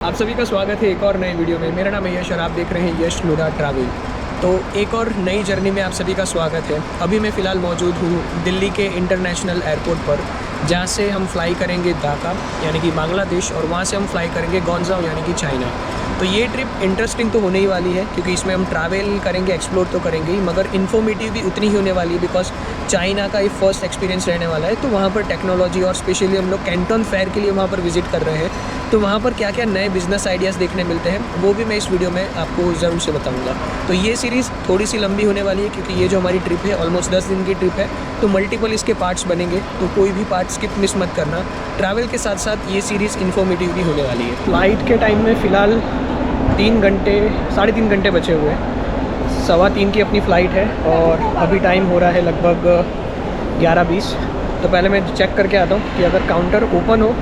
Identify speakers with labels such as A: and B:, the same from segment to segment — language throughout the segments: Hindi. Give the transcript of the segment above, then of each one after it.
A: आप सभी का स्वागत है एक और नए वीडियो में। मेरा नाम है यश और आप देख रहे हैं यश लुना ट्रैवल। तो एक और नई जर्नी में आप सभी का स्वागत है। अभी मैं फ़िलहाल मौजूद हूँ दिल्ली के इंटरनेशनल एयरपोर्ट पर, जहाँ से हम फ्लाई करेंगे ढाका यानी कि बांग्लादेश, और वहाँ से हम फ्लाई करेंगे ग्वांगझो यानी कि चाइना। तो ये ट्रिप इंटरेस्टिंग तो होने ही वाली है, क्योंकि इसमें हम ट्रैवल करेंगे, एक्सप्लोर तो करेंगे ही, मगर इन्फॉर्मेटिव भी उतनी ही होने वाली है, बिकॉज चाइना का ये फर्स्ट एक्सपीरियंस रहने वाला है। तो वहाँ पर टेक्नोलॉजी और स्पेशली हम लोग कैंटन फेयर के लिए वहाँ पर विजिट कर रहे हैं, तो वहाँ पर क्या क्या नए बिज़नेस आइडियाज़ देखने मिलते हैं वो भी मैं इस वीडियो में आपको ज़रूर से बताऊँगा। तो ये सीरीज़ थोड़ी सी लंबी होने वाली है, क्योंकि ये जो हमारी ट्रिप है ऑलमोस्ट 10 दिन की ट्रिप है, तो मल्टीपल इसके पार्ट्स बनेंगे, तो कोई भी पार्ट स्किप मिस मत करना। ट्रैवल के साथ साथ ये सीरीज़ इन्फॉर्मेटिव भी होने वाली है। फ्लाइट के टाइम में फ़िलहाल 3 घंटे बचे हुए हैं। 3:15 की अपनी फ़्लाइट है और अभी टाइम हो रहा है लगभग 11:20। तो पहले मैं चेक करके आता हूँ कि अगर काउंटर ओपन हो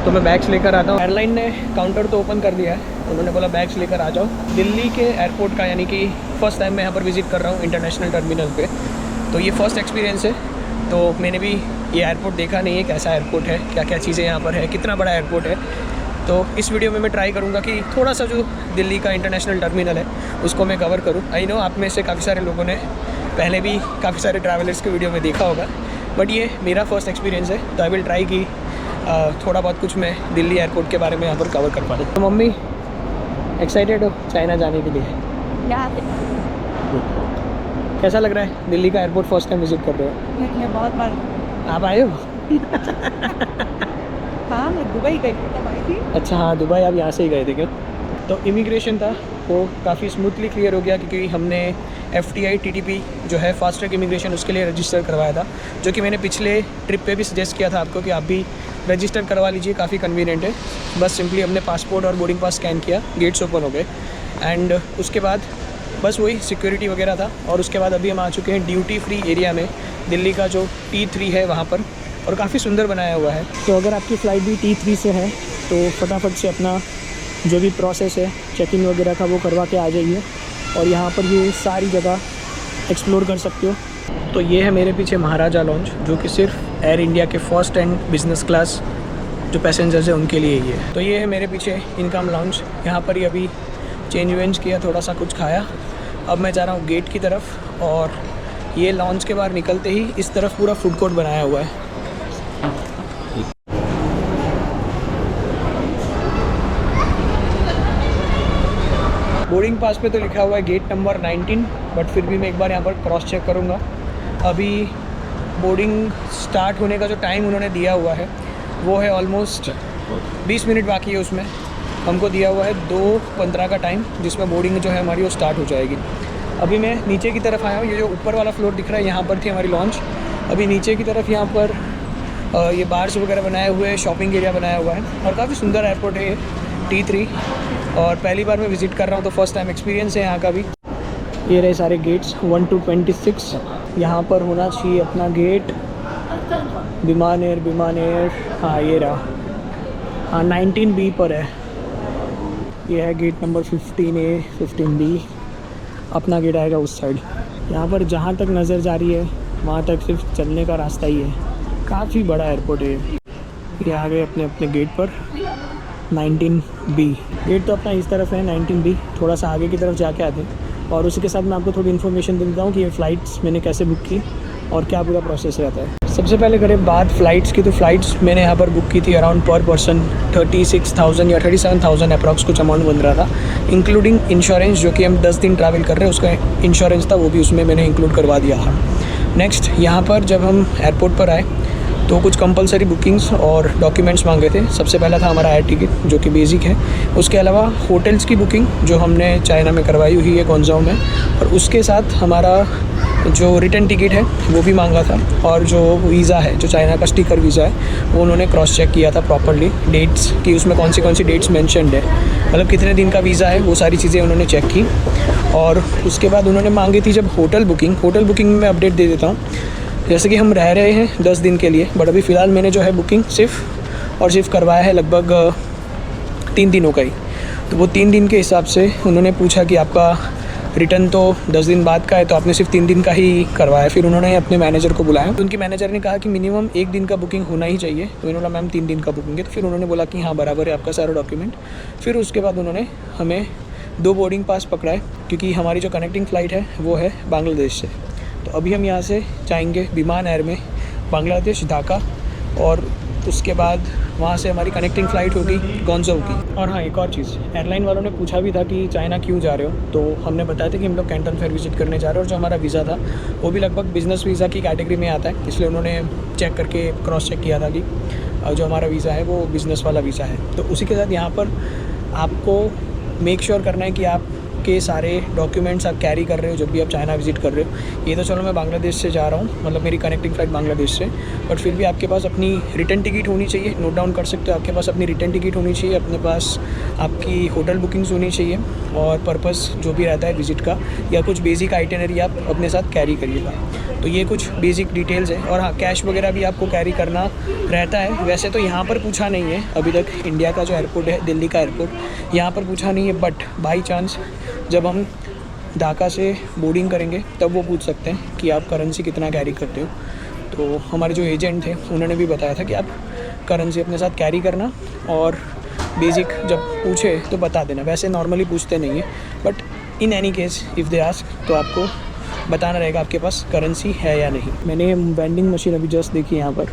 A: तो मैं बैग्स लेकर आता हूँ। एयरलाइन ने काउंटर तो ओपन कर दिया है, उन्होंने बोला बैग्स लेकर आ जाओ। दिल्ली के एयरपोर्ट का यानी कि फ़र्स्ट टाइम मैं यहाँ पर विज़िट कर रहा हूँ इंटरनेशनल टर्मिनल पे, तो ये फ़र्स्ट एक्सपीरियंस है। तो मैंने भी ये एयरपोर्ट देखा नहीं है, कैसा एयरपोर्ट है, क्या क्या चीज़ें यहाँ पर है, कितना बड़ा एयरपोर्ट है। तो इस वीडियो में मैं ट्राई करूँगा कि थोड़ा सा जो दिल्ली का इंटरनेशनल टर्मिनल है उसको मैं कवर करूँ। आई नो आप में से काफ़ी सारे लोगों ने पहले भी काफ़ी सारे ट्रैवलर्स के वीडियो में देखा होगा, बट ये मेरा फर्स्ट एक्सपीरियंस है, तो आई विल ट्राई कि थोड़ा बहुत कुछ मैं दिल्ली एयरपोर्ट के बारे में यहाँ पर कवर कर पाऊँ। तो मम्मी एक्साइटेड हो चाइना जाने के लिए? कैसा लग रहा है दिल्ली का एयरपोर्ट फर्स्ट टाइम विजिट कर रहे हो?
B: बहुत बार
A: आप आए हो?
B: हाँ, मैं दुबई गई थी।
A: अच्छा हाँ, दुबई आप यहाँ से ही गए थे क्या? तो इमिग्रेशन था वो काफ़ी स्मूथली क्लियर हो गया, क्योंकि हमने FTI TTP जो है फास्ट ट्रैक इमिग्रेशन उसके लिए रजिस्टर करवाया था, जो कि मैंने पिछले ट्रिप पे भी सजेस्ट किया था आपको कि आप भी रजिस्टर करवा लीजिए, काफ़ी कन्वीनियंट है। बस सिंपली हमने पासपोर्ट और बोर्डिंग पास स्कैन किया, गेट्स ओपन हो गए, एंड उसके बाद बस वही सिक्योरिटी वगैरह था। और उसके बाद अभी हम आ चुके हैं ड्यूटी फ्री एरिया में, दिल्ली का जो T3 है वहाँ पर, और काफ़ी सुंदर बनाया हुआ है। तो अगर आपकी फ़्लाइट भी T3 से है तो फटाफट से अपना जो भी प्रोसेस है चेक इन वगैरह का वो करवा के आ जाइए, और यहाँ पर ये सारी जगह एक्सप्लोर कर सकते हो। तो ये है मेरे पीछे महाराजा लॉन्च, जो कि सिर्फ एयर इंडिया के फर्स्ट एंड बिज़नेस क्लास जो पैसेंजर्स हैं उनके लिए ही है। तो ये है मेरे पीछे इनकम लॉन्च, यहाँ पर ही अभी चेंज वेंज किया, थोड़ा सा कुछ खाया। अब मैं जा रहा हूँ गेट की तरफ, और ये लॉन्च के बाहर निकलते ही इस तरफ पूरा फूड कोर्ट बनाया हुआ है। बोर्डिंग पास पे तो लिखा हुआ है गेट नंबर 19, बट फिर भी मैं एक बार यहाँ पर क्रॉस चेक करूँगा। अभी बोर्डिंग स्टार्ट होने का जो टाइम उन्होंने दिया हुआ है वो है ऑलमोस्ट 20 मिनट बाकी है, उसमें हमको दिया हुआ है 2:15 का टाइम, जिसमें बोर्डिंग जो है हमारी वो स्टार्ट हो जाएगी। अभी मैं नीचे की तरफ आया हूँ, ये जो ऊपर वाला फ्लोर दिख रहा है यहाँ पर थी हमारी लॉन्च। अभी नीचे की तरफ यहाँ पर ये बार्स वगैरह बनाए हुए हैं, शॉपिंग एरिया बनाया हुआ है, और काफ़ी सुंदर एयरपोर्ट है ये T3, और पहली बार मैं विज़िट कर रहा हूँ, तो फर्स्ट टाइम एक्सपीरियंस है यहाँ का भी। ये रहे सारे गेट्स 1 to 26, यहाँ पर होना चाहिए अपना गेट विमान एयर, हाँ ये रहा, हाँ 19B पर है। ये है गेट नंबर 15A 15B, अपना गेट आएगा उस साइड। यहाँ पर जहाँ तक नज़र जा रही है वहाँ तक सिर्फ चलने का रास्ता ही है, काफ़ी बड़ा एयरपोर्ट है ये। आ गए अपने अपने गेट पर 19B। गेट तो अपना इस तरफ है 19B, थोड़ा सा आगे की तरफ जाके आते हैं, और उसी के साथ मैं आपको थोड़ी इन्फॉर्मेशन दे देता हूँ कि ये फ़्लाइट्स मैंने कैसे बुक की और क्या पूरा प्रोसेस रहता है। सबसे पहले करें बात फ़्लाइट्स की, तो फ़्लाइट्स मैंने यहाँ पर बुक की थी अराउंड पर पर्सन 36,000 या 37,000 अप्रॉक्स कुछ अमाउंट बन रहा था, इंक्लूडिंग इंश्योरेंस, जो कि हम 10 दिन ट्रैवल कर रहे हैं उसका इंश्योरेंस था, वो भी उसमें मैंने इंक्लूड करवा दिया था। नेक्स्ट यहाँ पर जब हम एयरपोर्ट पर आए तो कुछ कंपलसरी बुकिंग्स और डॉक्यूमेंट्स मांगे थे। सबसे पहला था हमारा एयर टिकट, जो कि बेसिक है। उसके अलावा होटल्स की बुकिंग जो हमने चाइना में करवाई हुई है ग्वांगझो में, और उसके साथ हमारा जो रिटर्न टिकट है वो भी मांगा था, और जो वीज़ा है, जो चाइना का स्टिकर वीज़ा है, वो उन्होंने क्रॉस चेक किया था प्रॉपर्ली, डेट्स की उसमें कौन सी डेट्स मेंशन्ड है, मतलब कितने दिन का वीज़ा है, वो सारी चीज़ें उन्होंने चेक की। और उसके बाद उन्होंने मांगी थी जब होटल बुकिंग में मैं अपडेट दे देता हूँ। जैसे कि हम रह रहे हैं 10 दिन के लिए, बट अभी फ़िलहाल मैंने जो है बुकिंग सिर्फ करवाया है लगभग 3 दिनों का ही। तो वो 3 दिन के हिसाब से उन्होंने पूछा कि आपका रिटर्न तो 10 दिन बाद का है, तो आपने सिर्फ 3 दिन का ही करवाया। फिर उन्होंने अपने मैनेजर को बुलाया, तो उनकी मैनेजर ने कहा कि मिनिमम 1 दिन का बुकिंग होना ही चाहिए। तो इन्होंने मैम 3 दिन का बुकिंग है। तो फिर उन्होंने बोला कि हाँ बराबर है आपका सारा डॉक्यूमेंट। फिर उसके बाद उन्होंने हमें 2 बोर्डिंग पास पकड़ाए, क्योंकि हमारी जो कनेक्टिंग फ़्लाइट है वो है बांग्लादेश से। तो अभी हम यहाँ से जाएंगे विमान एयर में बांग्लादेश ढाका, और उसके बाद वहाँ से हमारी कनेक्टिंग फ़्लाइट होगी ग्वांगझू की। और हाँ, एक और चीज़, एयरलाइन वालों ने पूछा भी था कि चाइना क्यों जा रहे हो, तो हमने बताया था कि हम लोग कैंटन फेयर विज़िट करने जा रहे हैं, और जो हमारा वीज़ा था वो भी लगभग बिज़नेस वीज़ा की कैटेगरी में आता है, इसलिए उन्होंने चेक करके क्रॉस चेक किया था कि जो हमारा वीज़ा है वो बिज़नेस वाला वीज़ा है। तो उसी के साथ यहाँ पर आपको मेक श्योर करना है कि आपके सारे डॉक्यूमेंट्स आप कैरी कर रहे हो जब भी आप चाइना विज़िट कर रहे हो। ये तो चलो मैं बांग्लादेश से जा रहा हूँ, मतलब मेरी कनेक्टिंग फ़्लाइट बांग्लादेश से, बट फिर भी आपके पास अपनी रिटर्न टिकट होनी चाहिए। नोट डाउन कर सकते हो, आपके पास अपनी रिटर्न टिकट होनी चाहिए, अपने पास आपकी होटल बुकिंग्स होनी चाहिए, और पर्पस जो भी रहता है विज़िट का, या कुछ बेसिक आइटिनरी आप अपने साथ कैरी करिएगा। तो ये कुछ बेसिक डिटेल्स है। और हाँ, कैश वगैरह भी आपको कैरी करना रहता है। वैसे तो यहाँ पर पूछा नहीं है अभी तक, इंडिया का जो एयरपोर्ट है, दिल्ली का एयरपोर्ट, यहाँ पर पूछा नहीं है, बट बाई चांस जब हम ढाका से बोर्डिंग करेंगे तब वो पूछ सकते हैं कि आप करेंसी कितना कैरी करते हो। तो हमारे जो एजेंट थे उन्होंने भी बताया था कि आप करेंसी अपने साथ कैरी करना, और बेसिक जब पूछे तो बता देना। वैसे नॉर्मली पूछते नहीं है, but in any case if they ask तो आपको बताना रहेगा आपके पास करेंसी है या नहीं। मैंने वेंडिंग मशीन अभी जस्ट देखी यहाँ पर,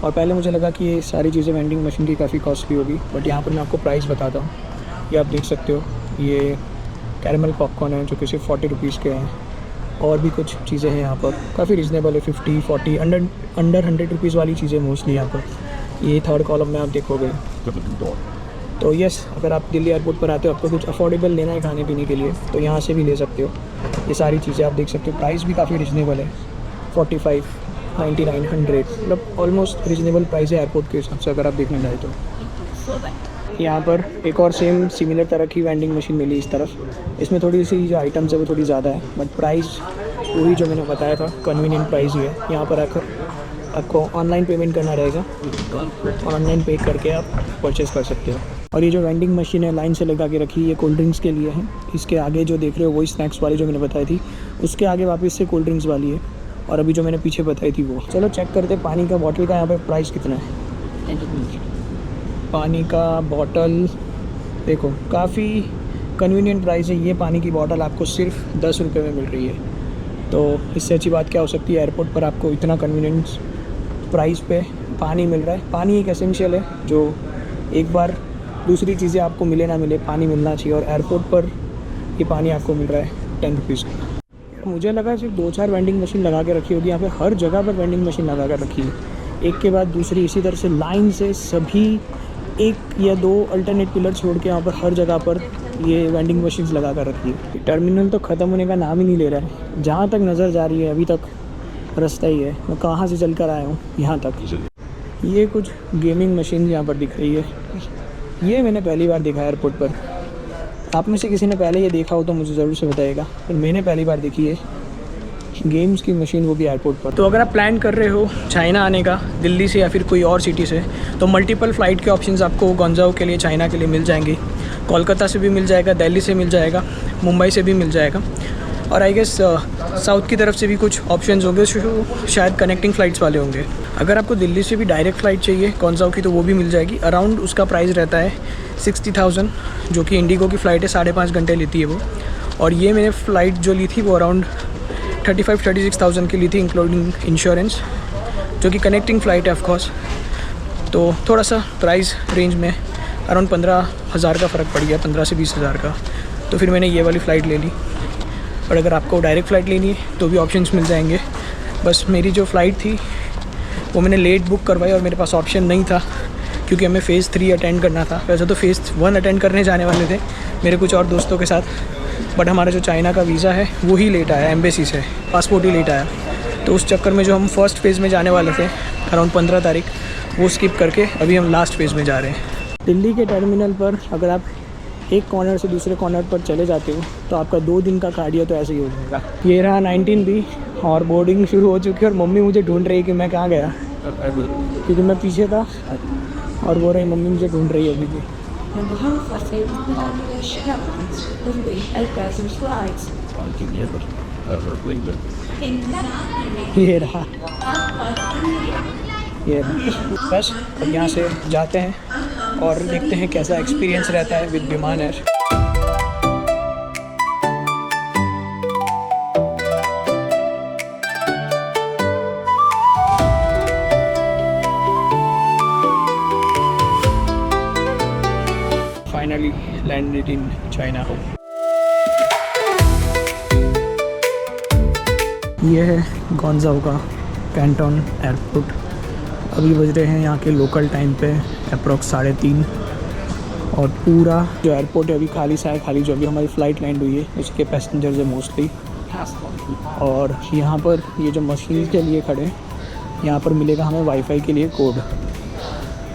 A: और पहले मुझे लगा कि ये सारी चीज़ें वेंडिंग मशीन की काफ़ी कॉस्टली होगी, बट यहाँ पर मैं आपको प्राइस बताता हूँ। ये आप देख सकते हो, ये कैरमल पॉपकॉर्न है जो कि सिर्फ 40 रुपीज़ के हैं, और भी कुछ चीज़ें हैं यहाँ पर काफ़ी रिजनेबल है, 50, 40 अंडर 100 रुपीज़ वाली चीज़ें मोस्टली यहाँ पर। ये 3rd कॉलम में आप देखोगे। तो यस, अगर आप दिल्ली एयरपोर्ट पर आते हो, आपको कुछ अफोर्डेबल लेना है खाने पीने के लिए, तो यहाँ से भी ले सकते हो। ये सारी चीज़ें आप देख सकते हो, प्राइस भी काफ़ी रिजनेबल है, 45, 99, 100, मतलब ऑलमोस्ट रिजनेबल प्राइस है एयरपोर्ट के हिसाब से अगर आप देखने जाए तो। यहाँ पर एक और सेम सिमिलर तरह की वेंडिंग मशीन मिली इस तरफ। इसमें थोड़ी सी जो आइटम्स है वो थोड़ी ज़्यादा है, बट प्राइस वही जो मैंने बताया था, कन्वीनियंट प्राइस ही है। यहाँ पर आकर आपको ऑनलाइन पेमेंट करना रहेगा, और ऑनलाइन पे करके आप परचेज़ कर सकते हो। और ये जो वेंडिंग मशीन है लाइन से लगा के रखी, ये कोल्ड ड्रिंक्स के लिए है। इसके आगे जो देख रहे हो वही स्नैक्स वाली जो मैंने बताई थी, उसके आगे वापस से कोल्ड ड्रिंक्स वाली है, और अभी जो मैंने पीछे बताई थी वो। चलो चेक करते पानी का बॉटल का यहाँ पर प्राइस कितना है। पानी का बॉटल देखो, काफ़ी कन्वीनियंट प्राइस है। ये पानी की बॉटल आपको सिर्फ 10 रुपये में मिल रही है, तो इससे अच्छी बात क्या हो सकती है। एयरपोर्ट पर आपको इतना कन्वीनियंट प्राइस पे पानी मिल रहा है। पानी एक एसेंशियल है, जो एक बार दूसरी चीज़ें आपको मिले ना मिले, पानी मिलना चाहिए, और एयरपोर्ट पर ये पानी आपको मिल रहा है 10 रुपीज़ का। मुझे लगा सिर्फ 2-4 वेंडिंग मशीन लगा के रखी होगी, यहाँ पे हर जगह पर वेंडिंग मशीन लगा कर रखी है, एक के बाद दूसरी। इसी तरह से लाइन से सभी 1 या 2 अल्टरनेट पिलर छोड़ के यहाँ पर हर जगह पर ये वेंडिंग मशीन्स लगा कर रखी है। टर्मिनल तो ख़त्म होने का नाम ही नहीं ले रहा है। जहाँ तक नज़र जा रही है अभी तक रास्ता ही है। मैं कहाँ से चल कर आया हूँ यहाँ तक। ये कुछ गेमिंग मशीन यहाँ पर दिख रही है, ये मैंने पहली बार देखा एयरपोर्ट पर। आप में से किसी ने पहले ये देखा हो तो मुझे ज़रूर से बताइएगा, पर मैंने पहली बार देखी है गेम्स की मशीन, वो भी एयरपोर्ट पर। तो अगर आप प्लान कर रहे हो चाइना आने का दिल्ली से या फिर कोई और सिटी से, तो मल्टीपल फ़्लाइट के ऑप्शंस आपको ग्वांगझू के लिए, चाइना के लिए मिल जाएंगे। कोलकाता से भी मिल जाएगा, दिल्ली से मिल जाएगा, मुंबई से भी मिल जाएगा, और आई गेस साउथ की तरफ से भी कुछ ऑप्शंस होंगे जो शायद कनेक्टिंग फ़्लाइट्स वाले होंगे। अगर आपको दिल्ली से भी डायरेक्ट फ़्लाइट चाहिए ग्वांगझू की, तो वो भी मिल जाएगी। अराउंड उसका प्राइस रहता है 60,000, जो कि इंडिगो की फ़्लाइट है, 5.5 घंटे लेती है वो। और ये मैंने फ़्लाइट जो ली थी वो अराउंड 35-36,000 की ली थी, इंक्लूडिंग इंश्योरेंस, जो कि कनेक्टिंग फ़्लाइट है ऑफकोर्स। तो थोड़ा सा प्राइस रेंज में अराउंड 15,000 का फ़र्क पड़ गया, 15 से 20,000 का। तो फिर मैंने ये वाली फ़्लाइट ले ली। और अगर आपको डायरेक्ट फ़्लाइट लेनी है तो भी ऑप्शंस मिल जाएंगे। बस मेरी जो फ़्लाइट थी वो मैंने लेट बुक करवाई, और मेरे पास ऑप्शन नहीं था क्योंकि हमें फ़ेज़ 3 अटेंड करना था। वैसे तो फ़ेज़ 1 अटेंड करने जाने वाले थे मेरे कुछ और दोस्तों के साथ, बट हमारा जो चाइना का वीज़ा है वो ही लेट आया, एम्बेसी से पासपोर्ट ही लेट आया। तो उस चक्कर में जो हम फर्स्ट फ़ेज़ में जाने वाले थे अराउंड 15 तारीख, वो स्किप करके अभी हम लास्ट फ़ेज़ में जा रहे हैं। दिल्ली के टर्मिनल पर अगर आप एक कॉर्नर से दूसरे कॉर्नर पर चले जाते हो तो आपका 2 दिन का कार्डियो तो ऐसे ही हो जाएगा। ये रहा 19 भी, और बोर्डिंग शुरू हो चुकी है, और मम्मी मुझे ढूंढ रही है कि मैं कहाँ गया, क्योंकि मैं पीछे था, और वो रही मम्मी मुझे ढूंढ रही है अभी भी। ये रहा, ये रहा। बस अब यहाँ से जाते हैं और देखते हैं कैसा एक्सपीरियंस रहता है विद विमान air. Finally landed in China. ये है गॉन्जाओ का कैंटोन एयरपोर्ट। अभी बज रहे हैं यहाँ के लोकल टाइम पे अप्रॉक्स 3:30 और पूरा जो एयरपोर्ट है अभी खाली सा है। खाली जो अभी हमारी फ़्लाइट लैंड हुई है उसके पैसेंजर्स है मोस्टली। और यहाँ पर ये जो मशीन के लिए खड़े हैं यहाँ पर मिलेगा हमें वाईफाई के लिए कोड।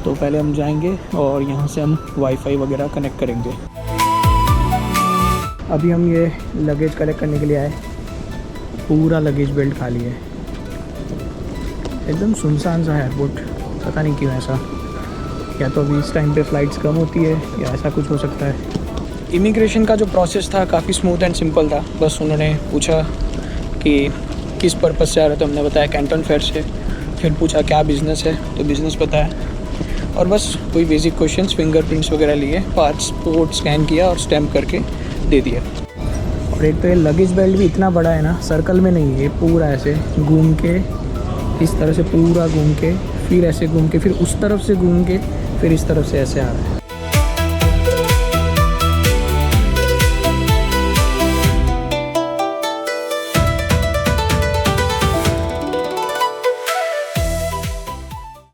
A: तो पहले हम जाएंगे और यहाँ से हम वाईफाई वगैरह कनेक्ट करेंगे। अभी हम ये लगेज कलेक्ट करने के लिए आए। पूरा लगेज बेल्ट खाली है, एकदम सुनसान सा एयरपोर्ट। पता नहीं क्यों ऐसा, या तो अभी इस टाइम पे फ़्लाइट्स कम होती है या ऐसा कुछ हो सकता है। इमिग्रेशन का जो प्रोसेस था काफ़ी स्मूथ एंड सिंपल था। बस उन्होंने पूछा कि किस पर्पज़ से आ रहा था, तो हमने बताया कैंटन फेयर से। फिर पूछा क्या बिज़नेस है, तो बिज़नेस बताया। और बस कोई बेसिक क्वेश्चंस, फिंगरप्रिंट्स वगैरह लिए, पासपोर्ट स्कैन किया और स्टैम्प करके दे दिया। और एक तो ये लगेज बेल्ट भी इतना बड़ा है ना, सर्कल में नहीं है, पूरा ऐसे घूम के, इस तरह से पूरा घूम के, फिर ऐसे घूम के, फिर उस तरफ से घूम के, फिर इस तरफ से ऐसे आ रहा है।